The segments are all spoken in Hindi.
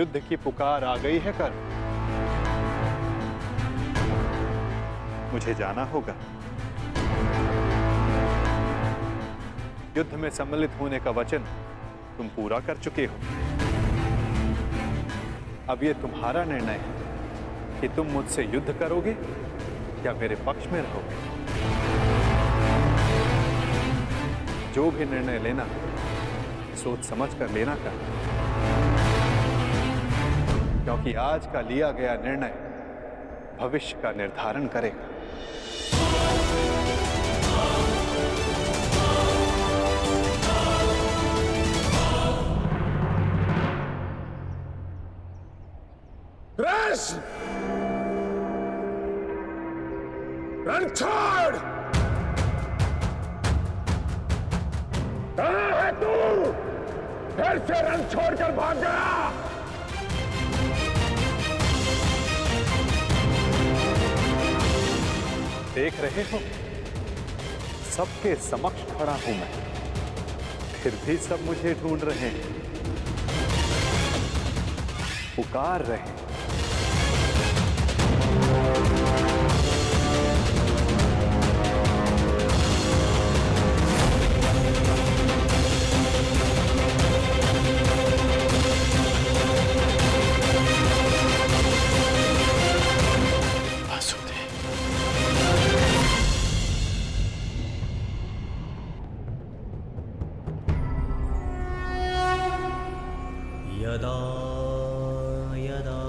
युद्ध की पुकार आ गई है कर। मुझे जाना होगा। युद्ध में सम्मिलित होने का वचन तुम पूरा कर चुके हो। अब यह तुम्हारा निर्णय है कि तुम मुझसे युद्ध करोगे या मेरे पक्ष में रहोगे। जो भी निर्णय लेना सोच समझ कर लेना कर, क्योंकि आज का लिया गया निर्णय भविष्य का निर्धारण करेगा। कृष्ण, रण छोड़। कहां है तू? फिर से रण छोड़कर भाग गया। देख रहे हो, सबके समक्ष खड़ा हूं मैं, फिर भी सब मुझे ढूंढ रहे हैं, पुकार रहे हैं। यदा यदा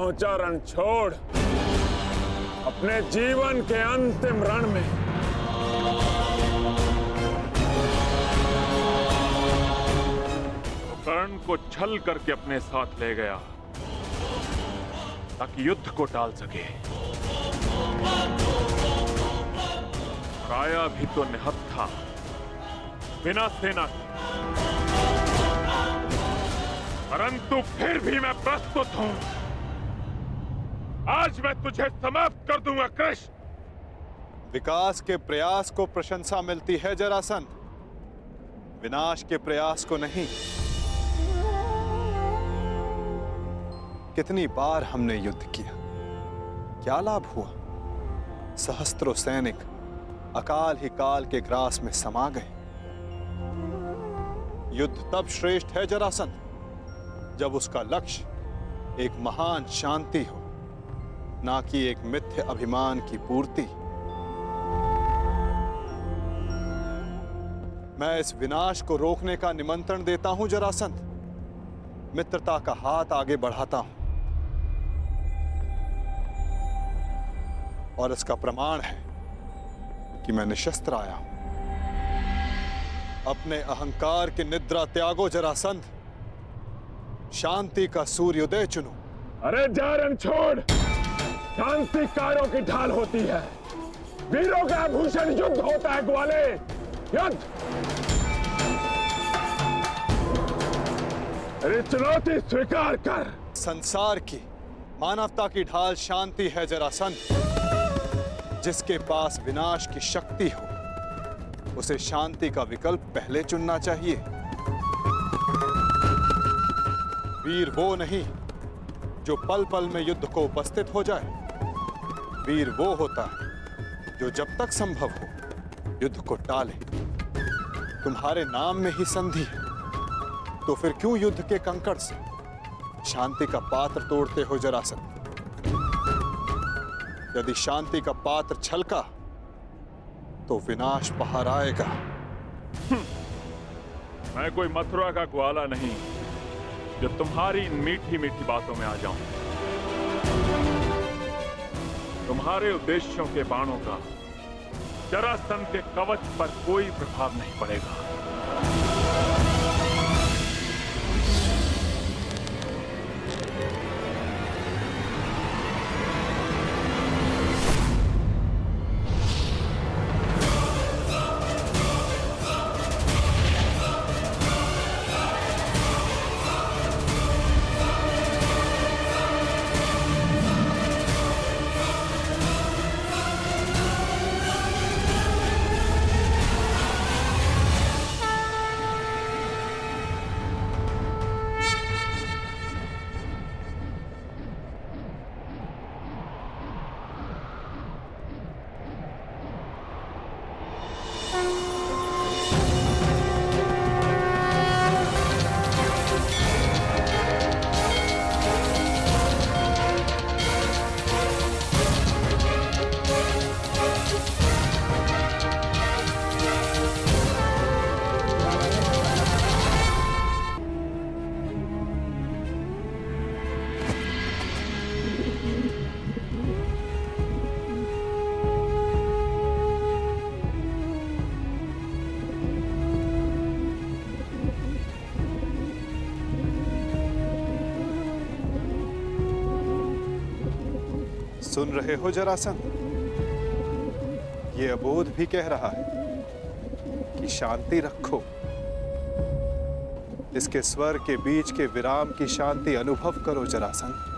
पहुंचा रणछोड़ अपने जीवन के अंतिम रण में। तो कर्ण को छल करके अपने साथ ले गया ताकि युद्ध को टाल सके। और आया भी तो निहत्था बिना सेना के, परंतु फिर भी मैं प्रस्तुत हूं। आज मैं तुझे समाप्त कर दूंगा कृष्ण। विकास के प्रयास को प्रशंसा मिलती है जरासंध, विनाश के प्रयास को नहीं। कितनी बार हमने युद्ध किया, क्या लाभ हुआ? सहस्त्रों सैनिक अकाल ही काल के ग्रास में समा गए। युद्ध तब श्रेष्ठ है जरासंध जब उसका लक्ष्य एक महान शांति हो, ना कि एक मिथ्य अभिमान की पूर्ति। मैं इस विनाश को रोकने का निमंत्रण देता हूं जरासंध, मित्रता का हाथ आगे बढ़ाता हूं, और इसका प्रमाण है कि मैं निशस्त्र आया हूं। अपने अहंकार की निद्रा त्यागो जरासंध, शांति का सूर्योदय चुनो। अरे जा रणछोड़, शांति कायरों की ढाल होती है, वीरों का आभूषण युद्ध होता है ग्वाले, युद्ध। अरे चुनौती स्वीकार कर। संसार की, मानवता की ढाल शांति है जरासंध। जिसके पास विनाश की शक्ति हो उसे शांति का विकल्प पहले चुनना चाहिए। वीर वो नहीं जो पल पल में युद्ध को उपस्थित हो जाए, वीर वो होता है जो जब तक संभव हो युद्ध को टाले। तुम्हारे नाम में ही संधि है, तो फिर क्यों युद्ध के कंकड़ से शांति का पात्र तोड़ते हो जरासंध? यदि शांति का पात्र छलका तो विनाश बाहर आएगा। मैं कोई मथुरा का ग्वाला नहीं जो तुम्हारी इन मीठी मीठी बातों में आ जाऊं। तुम्हारे उद्देश्यों के बाणों का जरासंध के कवच पर कोई प्रभाव नहीं पड़ेगा। सुन रहे हो जरासंध? ये अबोध भी कह रहा है कि शांति रखो। इसके स्वर के बीच के विराम की शांति अनुभव करो जरासंध।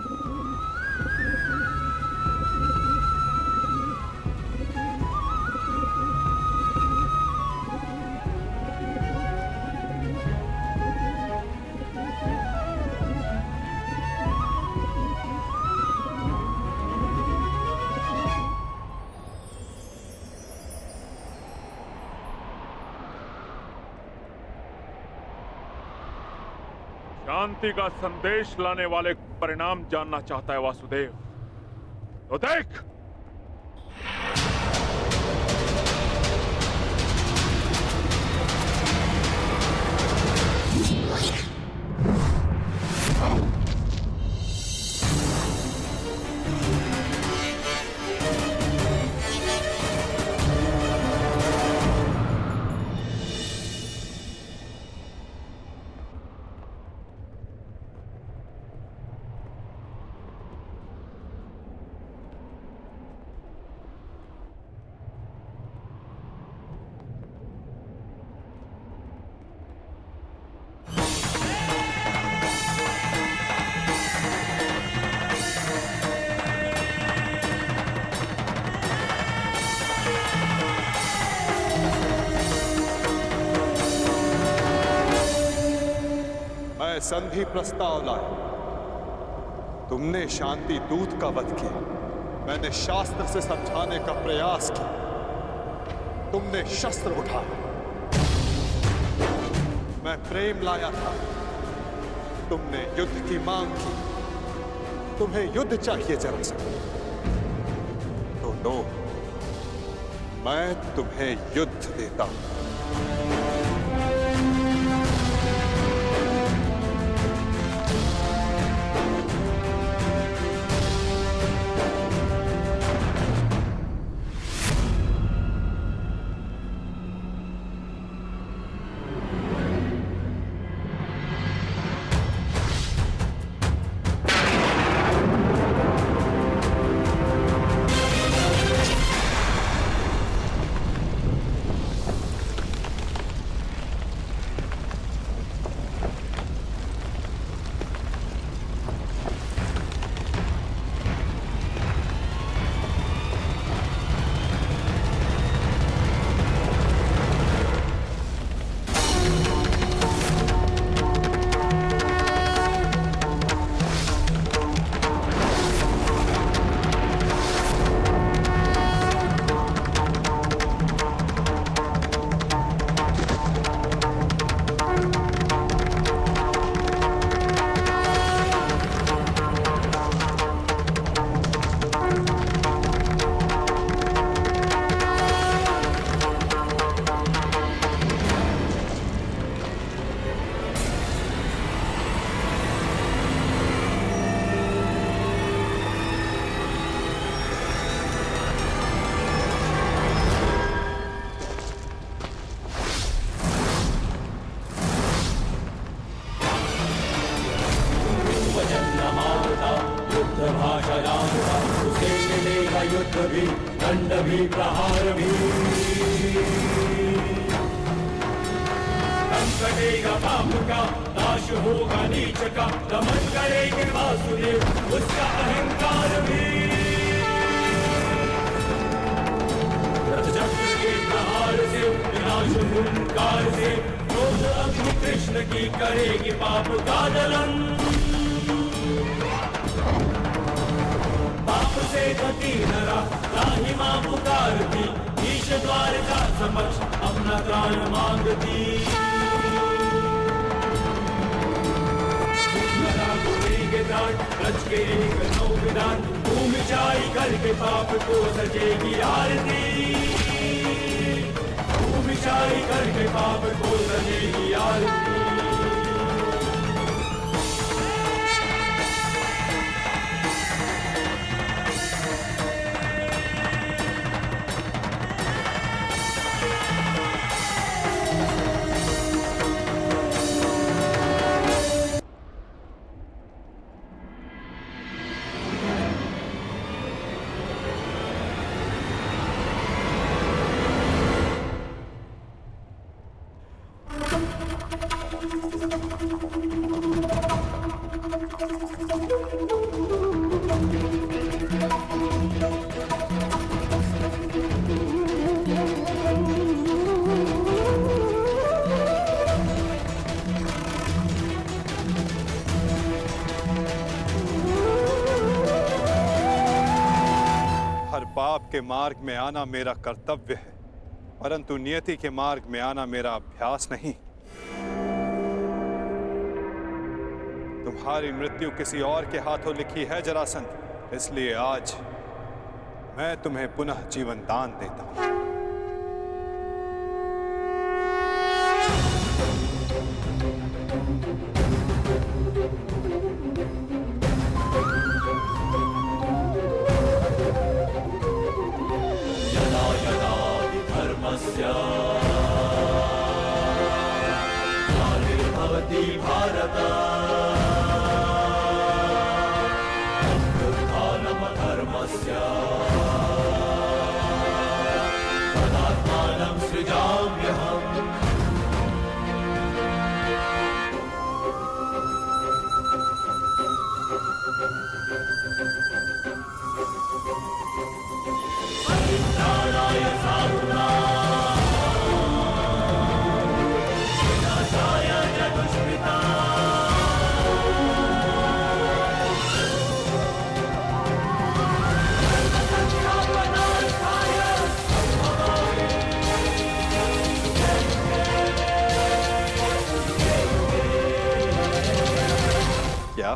शांति का संदेश लाने वाले परिणाम जानना चाहता है वासुदेव, तो देख। संधि प्रस्ताव लाया। तुमने शांति दूत का वध किया, मैंने शास्त्र से समझाने का प्रयास किया, तुमने शस्त्र उठाया। मैं प्रेम लाया था, तुमने युद्ध की मांग की। तुम्हें युद्ध चाहिए जरासंध, तो लो, मैं तुम्हें युद्ध देता हूं। युद्ध भी दंड भी प्रहार भी दम कटेगा पाप का, नाश होगा नीच का, दमन करेंगे वासुदेव उसका अहंकार भी। रथ चक्र के प्रहार से विनाश हुंकार से क्रोध अग्नि कृष्ण की करेगी पाप का दलन। पाप से गति नरा राही मां पुकारती, ईश द्वार का समक्ष अपना त्राण मांगती। नरा गुरेंगे त्राण रच के एक नौ विधान, भूमि चाई करके पाप को सजेगी आरती। भूमि चाई करके पाप को सजेगी आरती। पाप के मार्ग में आना मेरा कर्तव्य है, परंतु नियति के मार्ग में आना मेरा अभ्यास नहीं। तुम्हारी मृत्यु किसी और के हाथों लिखी है जरासंध, इसलिए आज मैं तुम्हें पुनः जीवन दान देता हूं। भवति भारत अभ्युत्थानम् धर्मस्य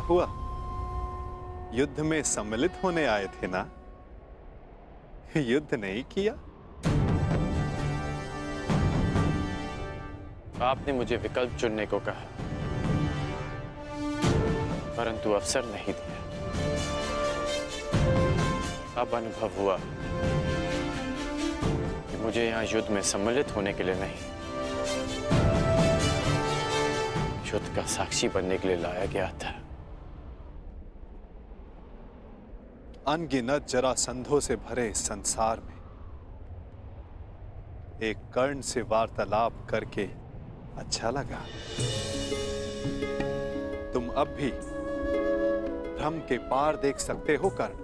हुआ? युद्ध में सम्मिलित होने आए थे ना? युद्ध नहीं किया? आपने मुझे विकल्प चुनने को कहा, परंतु अवसर नहीं दिया। अब अनुभव हुआ कि मुझे यहां युद्ध में सम्मिलित होने के लिए नहीं, युद्ध का साक्षी बनने के लिए लाया गया था। अनगिनत जरासंधों से भरे इस संसार में एक कर्ण से वार्तालाप करके अच्छा लगा। तुम अब भी भ्रम के पार देख सकते हो कर्ण।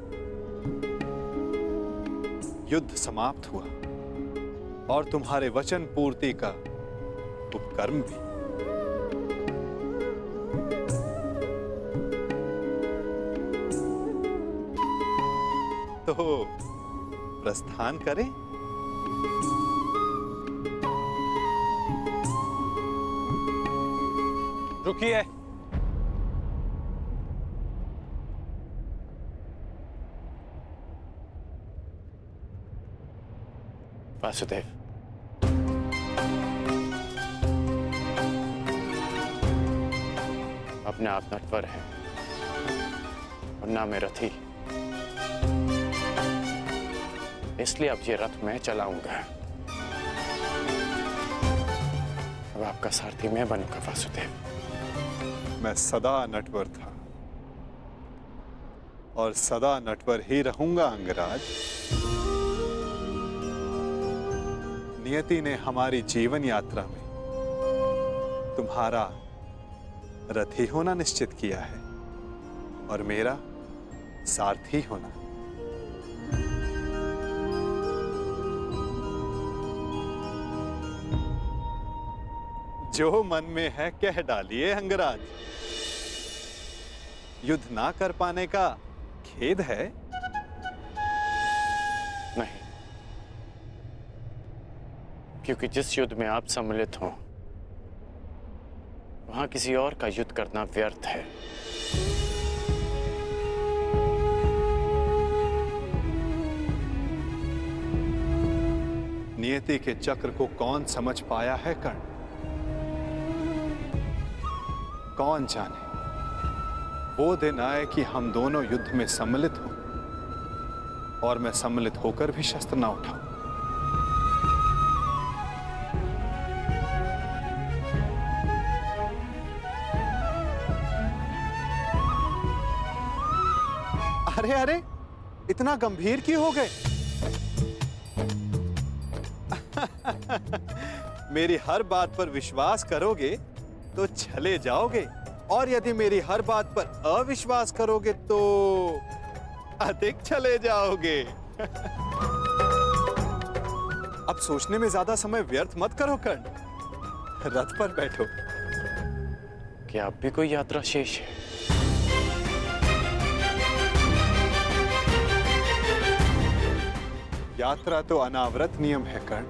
युद्ध समाप्त हुआ और तुम्हारे वचन पूर्ति का उपकर्म भी। तो प्रस्थान करें? रुकिए। वासुदेव, अपने आप नटवर है और ना मैं रथी, इसलिए अब ये रथ मैं चलाऊंगा। अब आपका सारथी मैं बनूंगा वासुदेव। मैं सदा नटवर था और सदा नटवर ही रहूंगा अंगराज। नियति ने हमारी जीवन यात्रा में तुम्हारा रथी होना निश्चित किया है और मेरा सारथी होना। जो मन में है कह डालिए अंगराज। युद्ध ना कर पाने का खेद है? नहीं, क्योंकि जिस युद्ध में आप सम्मिलित हो वहां किसी और का युद्ध करना व्यर्थ है। नियति के चक्र को कौन समझ पाया है कर्ण? कौन जाने वो दिन आए कि हम दोनों युद्ध में सम्मिलित हों और मैं सम्मिलित होकर भी शस्त्र ना उठाऊं। अरे अरे, इतना गंभीर क्यों हो गए? मेरी हर बात पर विश्वास करोगे तो चले जाओगे, और यदि मेरी हर बात पर अविश्वास करोगे तो अधिक चले जाओगे। अब सोचने में ज्यादा समय व्यर्थ मत करो कर्ण, रथ पर बैठो। क्या अब भी कोई यात्रा शेष है? यात्रा तो अनावृत नियम है कर्ण।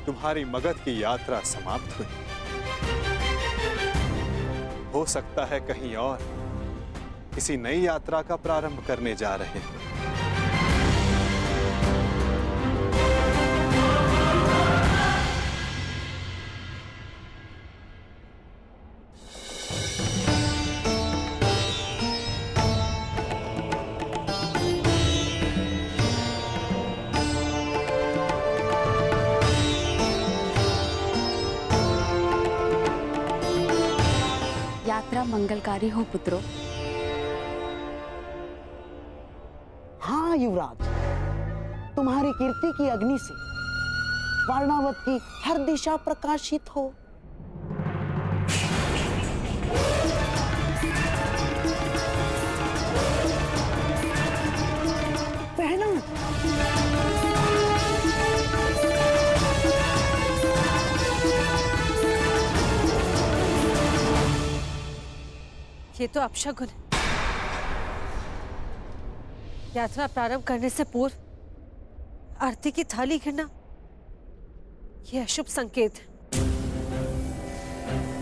तुम्हारी मगध की यात्रा समाप्त हुई, हो सकता है कहीं और किसी नई यात्रा का प्रारंभ करने जा रहे हैं। यात्रा मंगलकारी हो पुत्रों। हाँ युवराज, तुम्हारी कीर्ति की अग्नि से वारणावत की हर दिशा प्रकाशित हो। पहना ये तो अपशगुन है। यात्रा प्रारंभ करने से पूर्व आरती की थाली गिरना, ये अशुभ संकेत है।